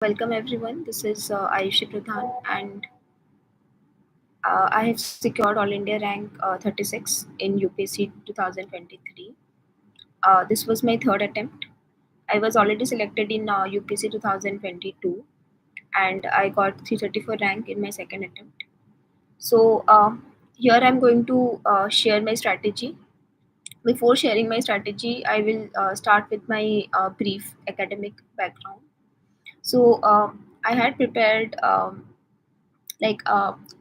Welcome everyone. This is Ayushi Pradhan, and I have secured All India rank 36 in UPSC 2023. This was my third attempt. I was already selected in UPSC 2022, and I got 334 rank in my second attempt. So here I'm going to share my strategy. Before sharing my strategy, I will start with my brief academic background. So I had prepared. Like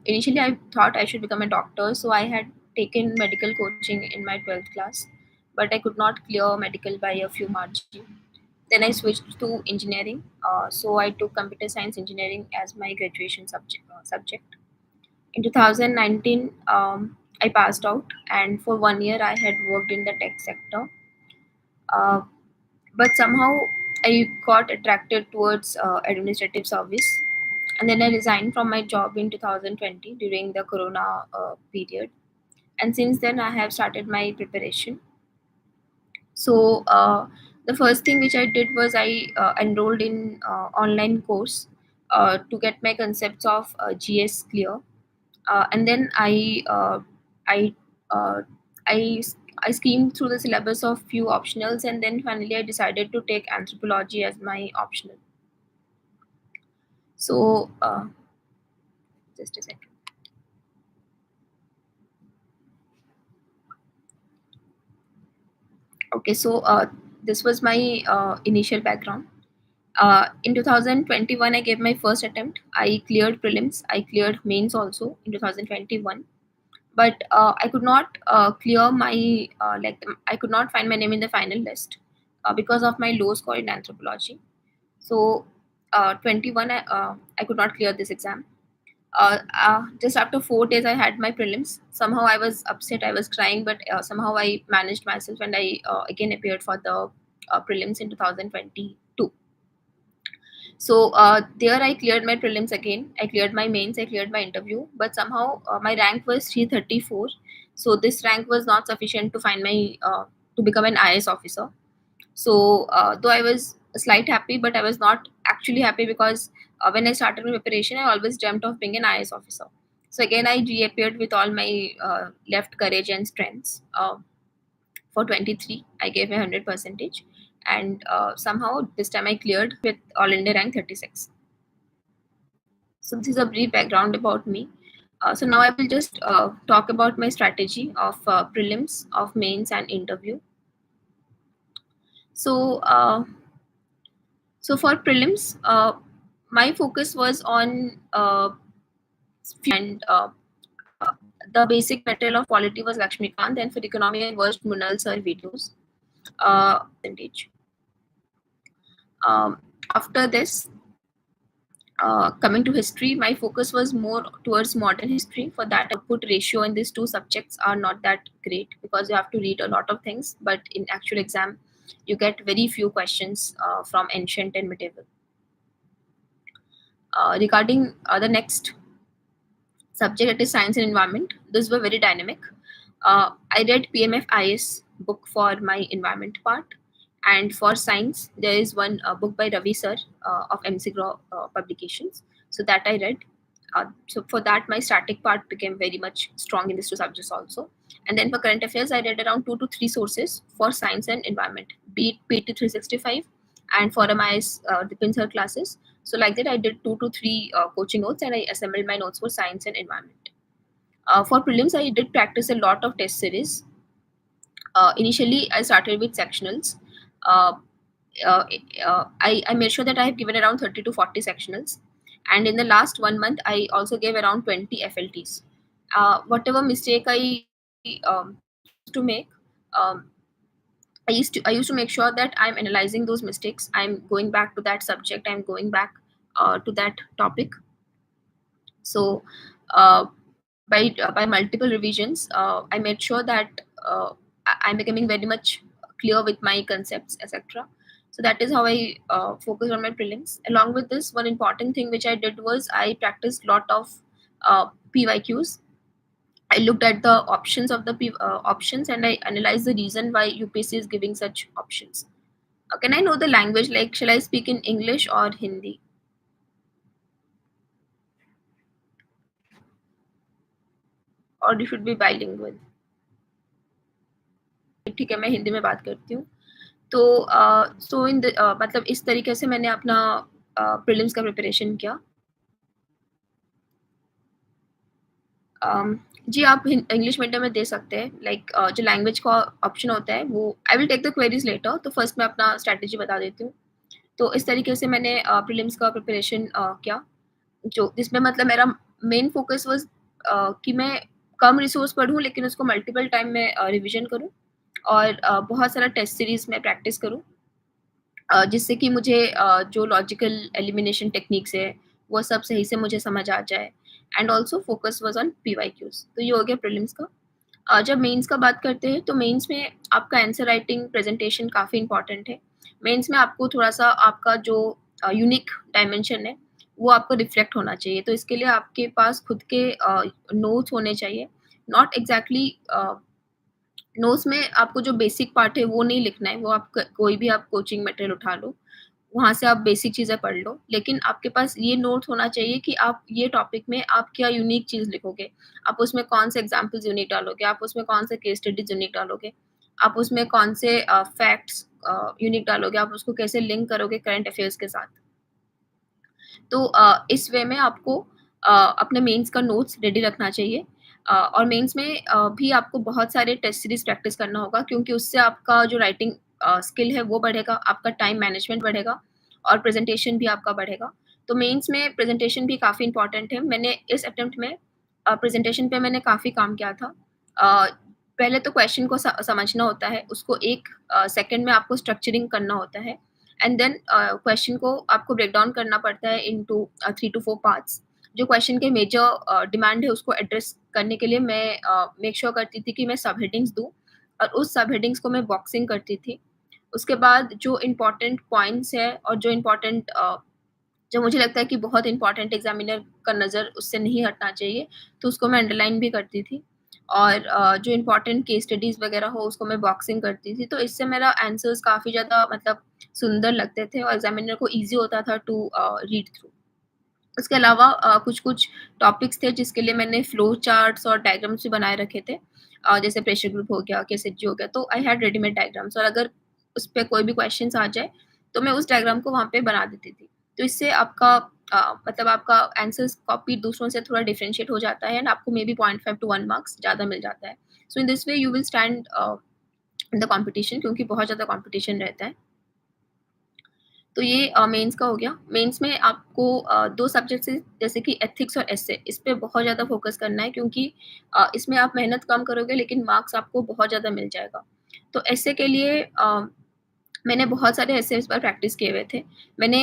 initially I thought I should become a doctor, so I had taken medical coaching in my 12th class, but I could not clear medical by a few margin. Then I switched to engineering, so I took computer science engineering as my graduation subject. In 2019, I passed out, and for 1 year I had worked in the tech sector, uh, but somehow I got attracted towards administrative service, and then I resigned from my job in 2020 during the Corona period. And since then, I have started my preparation. So the first thing which I did was I enrolled in online course to get my concepts of GS clear, and then I uh, I I schemed through the syllabus of few optionals, and then finally I decided to take anthropology as my optional. So just a second. Okay, so this was my initial background. In 2021, I gave my first attempt. I cleared prelims. I cleared mains also in 2021, but I could not clear my I could not find my name in the final list because of my low score in anthropology. So 21, I could not clear this exam. Just after 4 days, I had my prelims. Somehow I was upset. I was crying, but somehow I managed myself, and I again appeared for the prelims in 2022. So there I cleared my prelims again. I cleared my mains. I cleared my interview, but somehow my rank was 334. So this rank was not sufficient to find my to become an IS officer. So though I was slight happy, but I was not actually happy because when I started my preparation, I always dreamt of being an IS officer. So again, I reappeared with all my left courage and strengths. For 23, I gave my 100 percentage, and somehow this time I cleared with All India rank 36. So this is a brief background about me. So now I will just talk about my strategy of prelims, of mains, and interview. So for prelims, my focus was on and uh, the basic material of quality was Lakshmikant, and for economy I watched Munal sir videos. Percentage. After this, coming to history, my focus was more towards modern history. For that, output ratio in these two subjects are not that great because you have to read a lot of things, but in actual exam, you get very few questions from ancient and medieval. Regarding the next subject, that is science and environment, these were very dynamic. I read PMF IS book for my environment part, and for science, there is one book by Ravi sir of MC Grow Publications. So that I read. So for that, my static part became very much strong in these two subjects also. And then for current affairs, I read around 2 to 3 sources for science and environment, be it PT 365 and Forum IS depends her classes. So like that, I did 2 to 3 coaching notes, and I assembled my notes for science and environment. For prelims, I did practice a lot of test series. Initially, I started with sectionals. Uh, I made sure that I have given around 30 to 40 sectionals. And in the last 1 month, I also gave around 20 FLTs. Whatever mistake I used to make, um, I used to make sure that I'm analyzing those mistakes. I'm going back to that subject. I'm going back to that topic. So by multiple revisions, I made sure that I'm becoming very much clear with my concepts, etc. So that is how I focus on my prelims. Along with this, one important thing which I did was I practiced lot of PYQs. I looked at the options of the options, and I analyzed the reason why UPSC is giving such options. Can I know the language? Like, shall I speak in English or Hindi? और you should be bilingual. ठीक है, मैं हिंदी में बात करती हूँ। तो मतलब इस तरीके से मैंने अपना प्रीलिम्स का प्रिपरेशन किया। अम, जी, आप इंग्लिश मीडियम में दे सकते हैं। लाइक जो लैंग्वेज का ऑप्शन होता है वो I will take the queries later, तो फर्स्ट मैं अपना स्ट्रैटेजी बता देती हूँ। तो इस तरीके से मैंने प्रीलिम्स का प्रिपरेशन किया, जो जिसमें मतलब मेरा मेन फोकस वाज कि मैं कम रिसोर्स पढूँ लेकिन उसको मल्टीपल टाइम में रिवीजन करूँ, और बहुत सारा टेस्ट सीरीज़ में प्रैक्टिस करूँ, जिससे कि मुझे जो लॉजिकल एलिमिनेशन टेक्निक्स है, वो सब सही से मुझे समझ आ जाए। And also focus was on PYQs. तो ये हो गया प्रीलिम्स का। जब मेंस का बात करते हैं तो मेंस में आपका आंसर राइटिंग प्रेजेंटेशन काफ़ी इंपॉर्टेंट है। मेंस में आपको थोड़ा-सा आपका जो यूनिक डायमेंशन है, वो आपको रिफ्लेक्ट होना चाहिए। तो इसके लिए आपके पास खुद के नोट्स होने चाहिए। नॉट एक्ज़ैक्टली नोट्स में आपको जो बेसिक पार्ट है वो नहीं लिखना है, वो आप क कोई भी आप कोचिंग मटेरियल उठा लो, वहाँ से आप बेसिक चीज़ें पढ़ लो। लेकिन आपके पास ये नोट होना चाहिए कि आप ये टॉपिक में आप क्या यूनिक चीज़ लिखोगे। आप उसमें कौन से एग्ज़ाम्पल्स यूनिक डालोगे, आप उसमें कौन से केस स्टडीज़ यूनिक डालोगे, आप उसमें कौन से फैक्ट्स यूनिक डालोगे, आप उसको कैसे लिंक करोगे करंट अफेयर्स के साथ। तो इस वे में आपको अपने मेंस का नोट्स रेडी रखना चाहिए। और मेंस में भी आपको बहुत सारे टेस्ट सीरीज़ प्रैक्टिस करना होगा, क्योंकि उससे आपका जो राइटिंग स्किल है वो बढ़ेगा, आपका टाइम मैनेजमेंट बढ़ेगा और प्रेज़ेंटेशन भी आपका बढ़ेगा। तो मेंस में प्रेज़ेंटेशन भी काफ़ी इम्पोर्टेंट है। मैंने इस अटेम्प्ट में प्रेज़ेंटेशन पे मैंने काफ़ी काम किया था। अ, पहले तो क्वेश्चन को समझना होता है, उसको 1 सेकंड में आपको स्ट्रक्चरिंग करना होता है, एंड देन क्वेश्चन को आपको ब्रेक डाउन करना पड़ता है इनटू 3 टू 4 पार्ट्स। जो क्वेश्चन के मेजर डिमांड है उसको एड्रेस करने के लिए मैं मेक श्योर करती थी कि मैं सब हेडिंग्स दूँ, और उस सब हेडिंग्स को मैं बॉक्सिंग करती थी। उसके बाद जो इम्पोर्टेंट पॉइंट्स है और जो मुझे लगता है कि बहुत इम्पोर्टेंट एग्ज़ामिनर का नज़र उससे नहीं हटना चाहिए, तो उसको मैं अंडरलाइन भी करती थी। और जो इम्पोर्टेंट केस स्टडीज़ वगैरह हो उसको मैं बॉक्सिंग करती थी। तो इससे मेरा आंसर्स काफ़ी ज़्यादा मतलब सुंदर लगते थे और एग्ज़ामिनर को ईज़ी होता था टू रीड थ्रू। उसके अलावा कुछ-कुछ टॉपिक्स थे जिसके लिए मैंने फ्लो चार्ट्स और डायग्राम्स भी बनाए रखे थे। जैसे प्रेशर ग्रुप हो गया, केएसएचजी हो गया, तो आई हैड रेडीमेड डायग्राम्स, और अगर उस पे कोई भी क्वेश्चन्स आ जाए, तो मैं उस डायग्राम को वहाँ पे बना देती थी। तो इससे आपका मतलब आपका आंसर्स कॉपी दूसरों से थोड़ा डिफरेंशिएट हो जाता है, एंड आपको मेबी 0.5 टू 1 मार्क्स ज़्यादा मिल जाता है। So in this way you will stand in the competition, क्योंकि बहुत ज़्यादा कॉम्पिटिशन रहता है। तो ये मेंस का हो गया। मेंस में आपको 2 सब्जेक्ट्स हैं, जैसे कि एथिक्स और एसे, इस पे बहुत ज़्यादा फ़ोकस करना है, क्योंकि इसमें आप मेहनत कम करोगे लेकिन मार्क्स आपको बहुत ज़्यादा मिल जाएगा। तो एसे के लिए मैंने बहुत सारे एसे इस बार प्रैक्टिस किए हुए थे। मैंने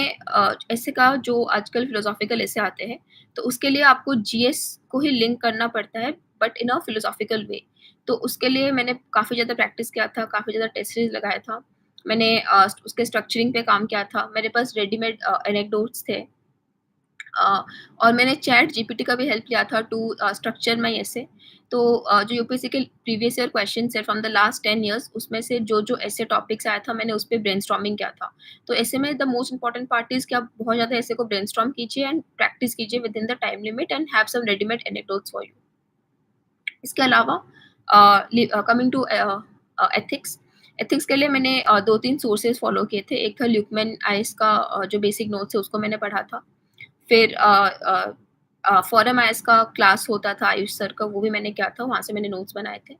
एसे का जो आजकल फिलोसॉफिकल एसे आते हैं, तो उसके लिए आपको जीएस को ही लिंक करना पड़ता है, बट इन अ फिलोसॉफिकल वे। तो उसके लिए मैंने काफ़ी ज़्यादा प्रैक्टिस किया था, काफ़ी ज़्यादा टेस्ट सीरीज़ लगाया था। मैंने उसके स्ट्रक्चरिंग पे काम किया था। मेरे पास रेडीमेड एनेक्डोट्स थे। अ, और मैंने चैट जीपीटी का भी हेल्प लिया था टू स्ट्रक्चर माय एसे। तो जो यूपीएससी के प्रीवियस ईयर क्वेश्चन्स है फ्रॉम द लास्ट 10 इयर्स, उसमें से जो एसे टॉपिक्स आया था मैंने उस पे ब्रेनस्टॉर्मिंग किया था। तो ऐसे में the most important part is कि आप बहुत ज़्यादा ऐसे को ब्रेनस्टॉर्म कीजिए एंड प्रैक्टिस कीजिए within the time limit, and have some readymade anecdotes for you. इसके अलावा कमिंग टू एथिक्स, एथिक्स के लिए मैंने 2-3 सोर्सेज़ फ़ॉलो किए थे। एक था ल्यूकमैन आइस का जो बेसिक नोट्स है उसको मैंने पढ़ा था। फिर फोरम आईएएस का क्लास होता था आयुष सर का, वो भी मैंने किया था, वहाँ से मैंने नोट्स बनाए थे।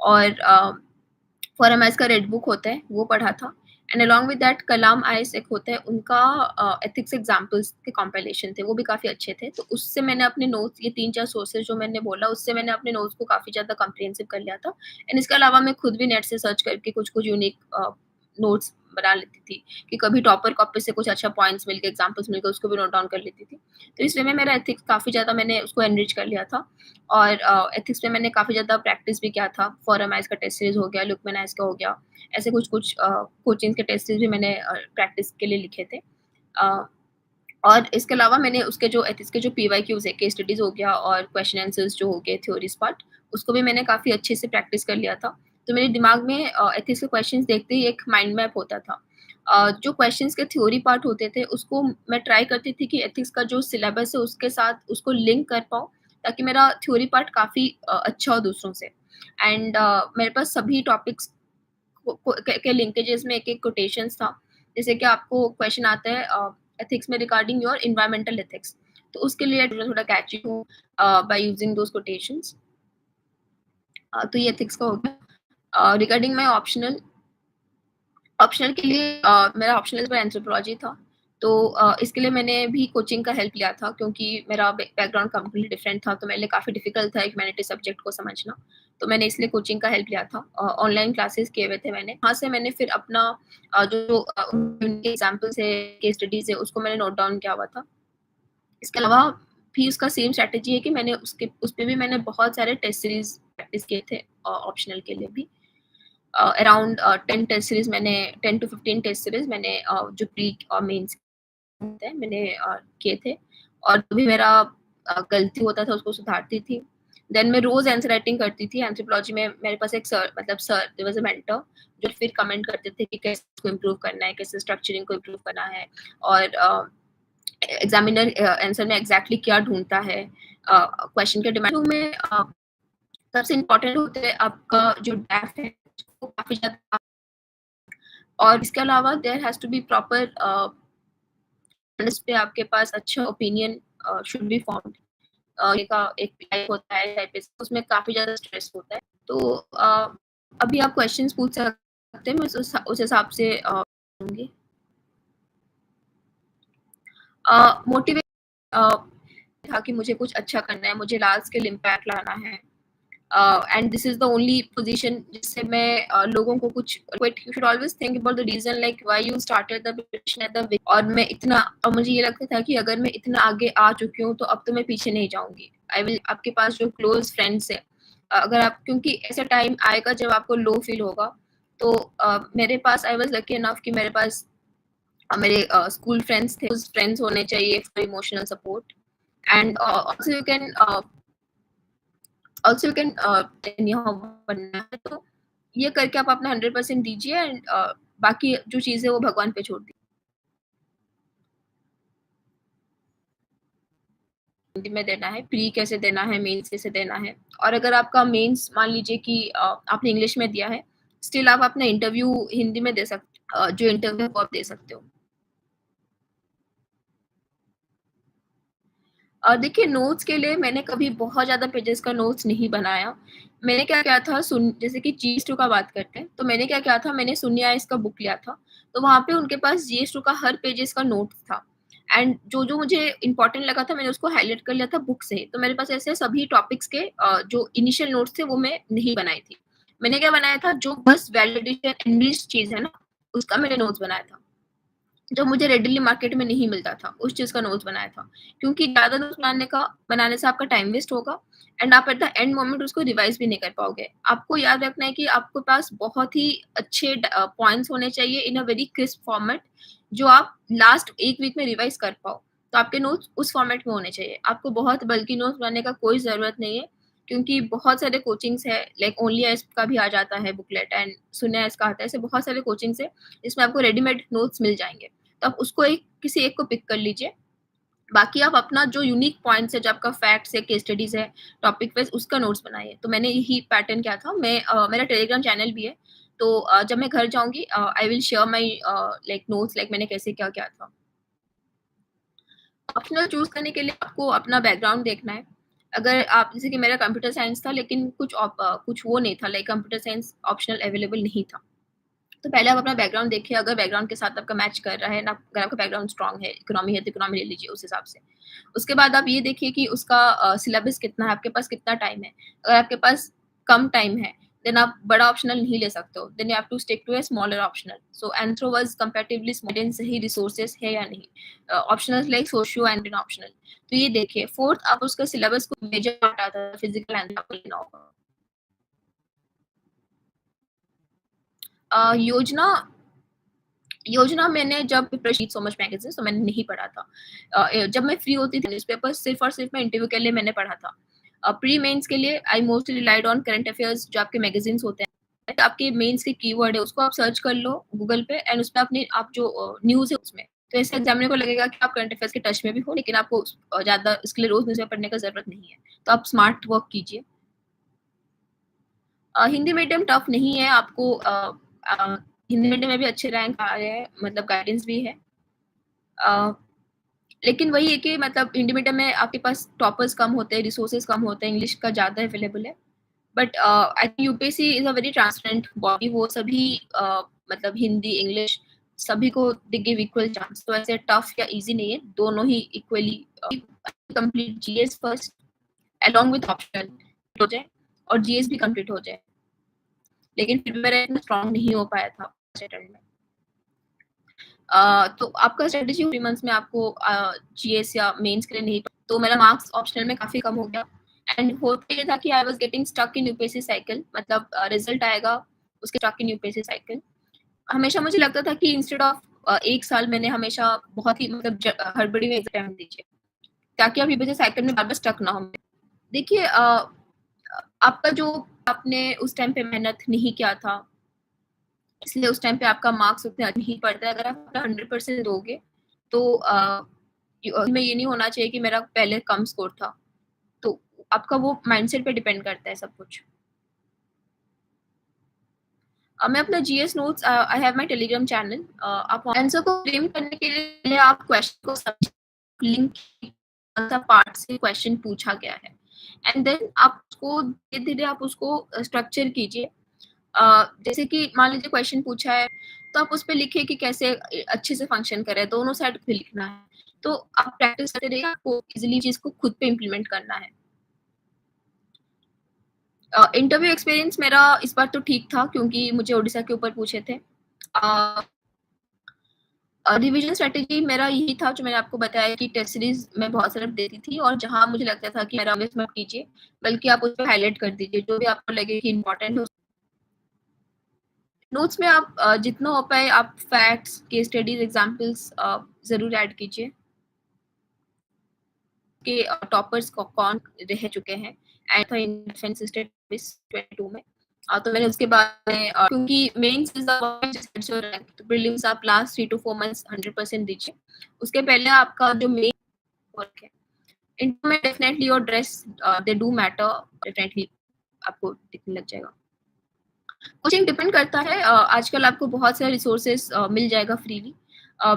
और फोरम आईएएस का रेड बुक होता है, वो पढ़ा था। And along with that Kalam IAS एक होता है, उनका एथिक्स एग्ज़ाम्पल्स के कॉम्पिलेशन थे, वो भी काफ़ी अच्छे थे। तो उससे मैंने अपने नोट्स, ये 3-4 सोर्सेज़ जो मैंने बोला, उससे मैंने अपने नोट्स को काफ़ी ज़्यादा कॉम्प्रिहेंसिव कर लिया था। एंड इसके अलावा मैं खुद भी नेट से सर्च करके कुछ-कुछ यूनिक नोट्स बना लेती थी, कि कभी टॉपर कॉपी से कुछ अच्छा पॉइंट्स मिल गए, एग्ज़ाम्पल्स मिल गए, उसको भी नोट डाउन कर लेती थी। तो इस वे में मेरा एथिक्स काफ़ी ज़्यादा मैंने उसको एनरिच कर लिया था। और एथिक्स में मैंने काफ़ी ज़्यादा प्रैक्टिस भी किया था। फोरम आईएएस का टेस्ट सीरीज़ हो गया, लुकमैन आईएएस का हो गया, ऐसे कुछ-कुछ कोचिंग के टेस्ट सीरीज़ भी मैंने प्रैक्टिस के लिए लिखे थे। अ, और इसके अलावा मैंने उसके जो एथिक्स के जो पीवाईक्यूज़ है, केस स्टडीज़ हो गया और क्वेश्चन आंसर्स जो हो गए थ्योरीज़ पार्ट, उसको भी मैंने काफ़ी अच्छे से प्रैक्टिस कर लिया था। तो मेरे दिमाग में एथिक्स के क्वेश्चन्स देखते ही एक माइंड मैप होता था। जो क्वेश्चन्स के थ्योरी पार्ट होते थे, उसको मैं ट्राई करती थी कि एथिक्स का जो सिलेबस है उसके साथ उसको लिंक कर पाऊँ, ताकि मेरा थ्योरी पार्ट काफ़ी अच्छा हो दूसरों से। एंड मेरे पास सभी टॉपिक्स के लिंकेजेस में एक-एक कोटेशंस था। जैसे कि आपको क्वेश्चन आता है एथिक्स में रिगार्डिंग योर एनवायरमेंटल एथिक्स, तो उसके लिए थोड़ा कैची हूँ बाय यूजिंग दोज़ कोटेशंस। तो ये एथिक्स का हो गया। रिगार्डिंग माय ऑप्शनल ऑप्शनल के लिए मेरा ऑप्शनल पर एंथ्रोपोलॉजी था। तो इसके लिए मैंने भी कोचिंग का हेल्प लिया था क्योंकि मेरा बैकग्राउंड कंप्लीटली डिफरेंट था, तो मेरे लिए काफ़ी डिफ़िकल्ट था ह्यूमैनिटीज़ सब्जेक्ट को समझना। तो मैंने इसलिए कोचिंग का हेल्प लिया था। ऑनलाइन क्लासेस किए हुए थे मैंने। वहाँ से मैंने फिर अपना जो उनके एग्ज़ाम्पल्स है, केस स्टडीज़ है, उसको मैंने नोट डाउन किया हुआ था। इसके अलावा भी उसका सेम स्ट्रैटेजी है कि मैंने उसपे भी मैंने बहुत सारे टेस्ट सीरीज़ प्रैक्टिस किए थे ऑप्शनल के लिए भी। अराउंड 10 टेस्ट सीरीज़ मैंने 10 टू 15 टेस्ट सीरीज़ मैंने जो प्री और मेंस होते हैं मैंने किए थे और जो भी मेरा गलती होता था उसको सुधारती थी। देन मैं रोज़ आंसर राइटिंग करती थी। एंथ्रोपोलॉजी में मेरे पास एक sir there was a mentor जो फिर कमेंट करते थे कि कैसे इसको इम्प्रूव करना है, कैसे स्ट्रक्चरिंग को इम्प्रूव करना है और एग्ज़ामिनर आंसर में एग्ज़ैक्टली क्या ढूँढता है। क्वेश्चन के डिमांड में सबसे इम्पोर्टेंट होता है आपका जो डेप्थ है, वो काफ़ी ज़्यादा और इसके अलावा there has to be proper इस पे आपके पास अच्छा ओपिनियन शुड बी फॉर्म्ड। ये का एक टाइप होता है टाइप उसमें काफ़ी ज़्यादा स्ट्रेस होता है। तो अभी आप क्वेश्चंस पूछ सकते हैं, मैं उस हिसाब से दूँगी। मोटिवेट अ, था कि मुझे कुछ अच्छा करना है, मुझे लार्ज स्केल इम्पैक्ट लाना है। And this is the only position जिससे मैं लोगों को कुछ but you should always think about the reason like why you started the preparation at the और मैं इतना और मुझे ये लगता था कि अगर मैं इतना आगे आ चुकी हूँ, तो अब तो मैं पीछे नहीं जाऊँगी। आई विल आपके पास जो क्लोज़ फ्रेंड्स हैं, अगर आप क्योंकि ऐसा टाइम आएगा जब आपको लो फ़ील होगा, तो मेरे पास आई वाज़ लकी इनफ कि मेरे पास मेरे स्कूल फ्रेंड्स थे, उस फ्रेंड्स होने चाहिए for emotional support and also you can यहाँ बनना है तो ये करके आप अपना 100% दीजिए एंड बाकी जो चीज़ है वो भगवान पे छोड़ दीजिए। हिंदी में देना है, प्री कैसे देना है, मेंस कैसे देना है और अगर आपका मेंस मान लीजिए कि आपने इंग्लिश में दिया है, स्टिल आप अपना इंटरव्यू हिंदी में दे सकते जो इंटरव्यू वो आप दे सकते हो। देखिए नोट्स के लिए मैंने कभी बहुत ज़्यादा पेजेज़ का नोट्स नहीं बनाया। मैंने क्या किया था सुन जैसे कि जीएस 2 का बात करते हैं, तो मैंने क्या किया था मैंने सुनिए आइस का बुक लिया था। तो वहाँ पे उनके पास जीएस 2 का हर पेजेज़ का नोट्स था एंड जो-जो मुझे इम्पोर्टेंट लगा था मैंने उसको हाइलाइट कर लिया था बुक से। तो मेरे पास ऐसे सभी टॉपिक्स के जो इनिशियल नोट्स थे वो मैं नहीं बनाई थी। मैंने क्या बनाया था जो बस वैलिडेशन इंग्लिश चीज़ है ना, उसका मैंने नोट्स बनाया था। जो मुझे रेडीली मार्केट में नहीं मिलता था, उस चीज़ का नोट्स बनाया था। क्योंकि ज़्यादा नोट्स बनाने से आपका टाइम वेस्ट होगा एंड आप एट द एंड मोमेंट उसको रिवाइज़ भी नहीं कर पाओगे। आपको याद रखना है कि आपके पास बहुत ही अच्छे पॉइंट्स होने चाहिए इन अ वेरी क्रिस्प फॉर्मेट जो आप लास्ट 1 वीक में रिवाइज़ कर पाओ। तो आपके नोट्स उस फॉर्मेट में होने चाहिए। आपको बहुत बल्की नोट्स बनाने का कोई ज़रूरत नहीं है, क्योंकि बहुत सारे कोचिंग्स हैं लाइक ओनली आईएएस का भी आ जाता है बुकलेट एंड सुनिए आईएएस का आता है। ऐसे बहुत सारे कोचिंग्स हैं, जिसमें आपको रेडीमेड नोट्स मिल जाएँगे। तो आप उसको किसी एक को पिक कर लीजिए। बाकी आप अपना जो यूनिक पॉइंट्स है, जो आपका फैक्ट्स है, केस स्टडीज़ है, टॉपिक वाइज़ उसका नोट्स बनाइए। तो मैंने यही पैटर्न किया था। मेरा टेलीग्राम चैनल भी है। तो जब मैं घर जाऊँगी I will share my like notes like मैंने कैसे क्या किया था। ऑप्शनल चूज़ करने के लिए आपको अपना बैकग्राउंड देखना है। अगर आप जैसे कि मेरा कंप्यूटर साइंस था लेकिन कुछ वो नहीं था like computer science optional available नहीं था। तो पहले आप अपना बैकग्राउंड देखिए, अगर बैकग्राउंड के साथ आपका मैच कर रहा है ना, अगर आपका बैकग्राउंड स्ट्रॉन्ग है, इकोनॉमी है तो इकोनॉमी ले लीजिए उस हिसाब से। उसके बाद आप ये देखिए कि उसका सिलेबस कितना है, आपके पास कितना टाइम है। अगर आपके पास कम टाइम है, देन आप बड़ा ऑप्शनल नहीं ले सकते हो, then you have to stick to a smaller optional. So anthro was comparatively small सही रिसोर्सेज़ है या नहीं। Optionals like socio and non optional. तो ये देखिए, फोर्थ आप उसका सिलेबस को मेजर पार्ट आता है, फिजिकल एंड आपको लेना होगा। योजना योजना मैंने जब प्रिपरेशन सो मच मैगज़ीन तो मैंने नहीं पढ़ा था। जब मैं फ्री होती थी न्यूज़पेपर सिर्फ़ और सिर्फ़ मैं इंटरव्यू के लिए मैंने पढ़ा था। प्री मेंस के लिए I mostly relied on current affairs जो आपके मैगज़ीन्स होते हैं। आपके मेंस के कीवर्ड है उसको आप सर्च कर लो गूगल पे एंड उसपे अपनी आप जो न्यूज़ है उसमें तो ऐसे एग्ज़ामिनर को लगेगा कि आप करंट अफ़ेयर्स के टच में भी हो, लेकिन आपको ज़्यादा इसके लिए रोज़ न्यूज़पेपर पढ़ने का ज़रूरत नहीं है। तो आप स्मार्ट वर्क कीजिए। हिंदी मीडियम टफ नहीं है, आपको हिंदी मीडियम में भी अच्छे रैंक आ रहे हैं, मतलब गाइडेंस भी है। अ, लेकिन वही है कि मतलब हिंदी मीडियम में आपके पास टॉपर्स कम होते हैं, रिसोर्सेज़ कम होते हैं, इंग्लिश का ज़्यादा अवेलेबल है। But I think UPSC is a very transparent body, वो सभी मतलब हिंदी, इंग्लिश सभी को दे गिव इक्वल चांस। तो ऐसे टफ या ईज़ी नहीं है, दोनों ही equally complete GS first along with optional हो जाए और जीएस भी कंप्लीट हो जाए। लेकिन फिर भी मेरा इतना स्ट्रॉन्ग नहीं हो पाया था फर्स्ट अटेम्प्ट में। तो आपका स्ट्रेटजी 3 मंथ्स में आपको जीएस या मेंस के लिए नहीं, तो मेरा मार्क्स ऑप्शनल में काफ़ी कम हो गया। एंड होता ये था कि I was getting stuck in UPSC cycle, मतलब रिजल्ट आएगा, उसके स्टक इन यूपीएससी साइकिल। हमेशा मुझे लगता था कि इंस्टेड ऑफ 1 साल मैंने हमेशा बहुत ही मतलब हड़बड़ी में एग्ज़ाम दीजिए, ताकि आप यूपीएससी साइकिल में बार-बार स्टक ना हो। देखिए आपका जो आपने उस टाइम पे मेहनत नहीं किया था, इसलिए उस टाइम पे आपका मार्क्स उतने नहीं पड़ता है। अगर आप अपना 100% दोगे, तो में ये नहीं होना चाहिए कि मेरा पहले कम स्कोर था। तो आपका वो माइंडसेट पे डिपेंड करता है सब कुछ। मैं अपना GS notes I have my Telegram channel, आप आंसर को फ्रेम करने के लिए आप क्वेश्चन को समझ लिंक कौन-सा पार्ट से क्वेश्चन पूछा गया है, एंड देन आप उसको धीरे-धीरे आप उसको स्ट्रक्चर कीजिए। जैसे कि मान लीजिए क्वेश्चन पूछा है, तो आप उसपे लिखिए कि कैसे अच्छे से फंक्शन करे, दोनों साइड पे लिखना है। तो आप प्रैक्टिस करते रहिए, आपको ईज़िली चीज़ को खुद पे इम्प्लीमेंट करना है। इंटरव्यू एक्सपीरियंस मेरा इस बार तो ठीक था, क्योंकि मुझे ओडिशा के ऊपर पूछे थे। अ रिवीजन स्ट्रैटेजी मेरा यही था जो मैंने आपको बताया कि टेस्ट सीरीज़ मैं बहुत सारा देती थी, और जहाँ मुझे लगता था कि मेरा मिस मत कीजिए, बल्कि आप उसपे हाइलाइट कर दीजिए, जो भी आपको लगे कि इम्पोर्टेंट हो। नोट्स में आप जितना हो पाए आप फैक्ट्स, केस स्टडीज़, एग्ज़ाम्पल्स ज़रूर ऐड कीजिए कि टॉपर्स कौन रह चुके हैं। एंड था इन डिफेंस स्टडीज़ 22 में। तो मैंने उसके बाद में क्योंकि मेंस इज़ द रैंक, तो प्रीलिम्स आप लास्ट 3 टू 4 मंथ्स 100% दीजिए। उसके पहले आपका जो मेन वर्क है, इंटरव्यू में definitely your dress they do matter, definitely आपको दिखने लग जाएगा। कोचिंग डिपेंड करता है, आजकल आपको बहुत सारे रिसोर्सेज मिल जाएगा फ्रीली।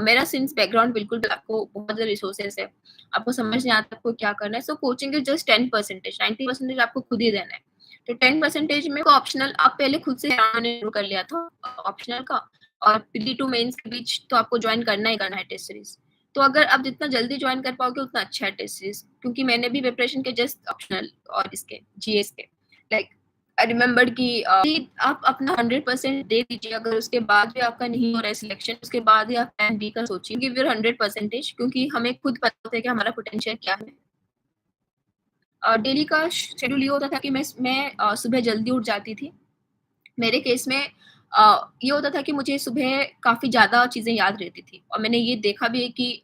मेरा सिंस बैकग्राउंड बिल्कुल आपको बहुत सारे रिसोर्सेज है, आपको समझ नहीं आता आपको क्या करना है, सो कोचिंग इज जस्ट 10%, 90% आपको खुद ही देना है। तो 10% में को ऑप्शनल आप पहले खुद से शुरू कर लिया था ऑप्शनल का, और प्री टू मेंस के बीच तो आपको ज्वाइन करना ही करना है टेस्ट सीरीज। तो अगर आप जितना जल्दी ज्वाइन कर पाओगे उतना अच्छा है टेस्ट सीरीज, क्योंकि मैंने भी प्रिपरेशन के जस्ट ऑप्शनल और इसके जीएस के लाइक आई रिमेंबर्ड कि आप अपना 100% दे दीजिए, अगर उसके बाद भी आपका नहीं हो रहा है सिलेक्शन, उसके बाद ही आप प्लान बी का सोचिए, गिव योर 100%, क्योंकि हमें खुद पता होता है कि हमारा पोटेंशियल क्या है। डेली का शेड्यूल ये होता था कि मैं सुबह जल्दी उठ जाती थी। मेरे केस में ये होता था कि मुझे सुबह काफ़ी ज़्यादा चीज़ें याद रहती थी, और मैंने ये देखा भी है कि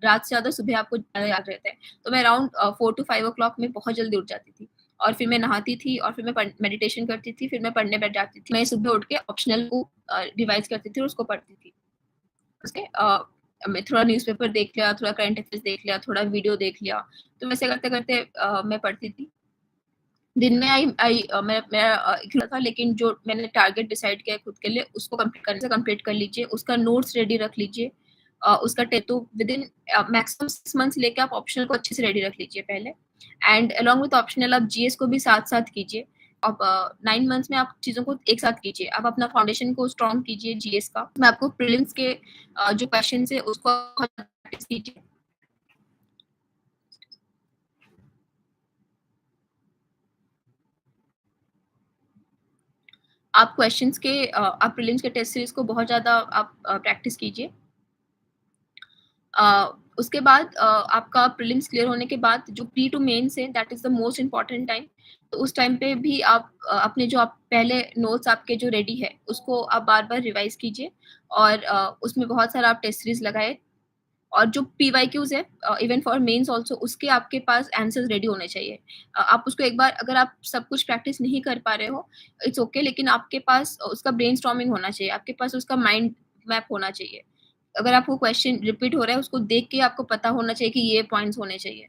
रात से ज़्यादा सुबह आपको ज़्यादा याद रहता है। तो मैं अराउंड 4 टू 5 ओ क्लॉक में बहुत जल्दी उठ जाती थी, और फिर मैं नहाती थी, और फिर मैं मेडिटेशन करती थी, फिर मैं पढ़ने बैठ जाती थी। मैं सुबह उठ के ऑप्शनल को रिवाइज़ करती थी और उसको पढ़ती थी। उसके मैं थोड़ा न्यूज़पेपर देख लिया, थोड़ा करंट अफेयर्स देख लिया, थोड़ा वीडियो देख लिया। तो वैसे करते-करते मैं पढ़ती थी। दिन में मेरा एक था, लेकिन जो मैंने टारगेट डिसाइड किया है खुद के लिए, उसको कंप्लीट कर लीजिए, उसका नोट्स रेडी रख लीजिए। उसका टे तो विदिन मैक्सिमम 6 मंथ्स लेके आप ऑप्शनल को अच्छे से रेडी रख लीजिए पहले, एंड अलोंग विथ ऑप्शनल आप जीएस को भी साथ-साथ कीजिए। अब 9 मंथ्स में आप चीज़ों को एक साथ कीजिए। आप अपना फाउंडेशन को स्ट्रॉन्ग कीजिए जीएस का। मैं आपको प्रीलिम्स के जो क्वेश्चन्स है उसको प्रैक्टिस कीजिए। आप क्वेश्चंस के आप प्रीलिम्स के टेस्ट सीरीज़ को बहुत ज़्यादा आप प्रैक्टिस कीजिए। उसके बाद आपका प्रीलिम्स क्लियर होने के बाद जो प्री टू मेंस है, that is the most important time. तो उस टाइम पे भी आप अपने जो आप पहले नोट्स आपके जो रेडी है, उसको आप बार-बार रिवाइज़ कीजिए, और उसमें बहुत सारा आप टेस्ट सीरीज़ लगाएँ, और जो पीवाईक्यूज़ है इवन फॉर मेंस आल्सो, उसके आपके पास आंसर्स रेडी होने चाहिए। आप उसको एक बार, अगर आप सब कुछ प्रैक्टिस नहीं कर पा रहे हो, इट्स ओके, लेकिन आपके पास उसका ब्रेनस्टॉर्मिंग होना चाहिए, आपके पास उसका माइंड मैप होना चाहिए। अगर आपको क्वेश्चन रिपीट हो रहा है, उसको देख के आपको पता होना चाहिए कि ये पॉइंट्स होने चाहिए।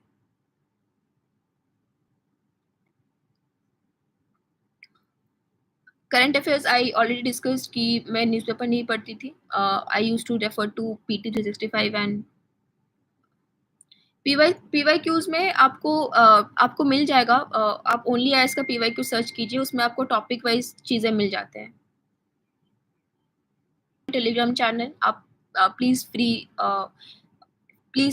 Current affairs I already discussed कि मैं न्यूज़पेपर नहीं पढ़ती थी। I used to refer to PT 365 and PYQs में आपको मिल जाएगा। आप ओनली एज का पीवाईक्यू सर्च कीजिए, उसमें आपको टॉपिक वाइज चीज़ें मिल जाते हैं। टेलीग्राम चैनल आप प्लीज़ फील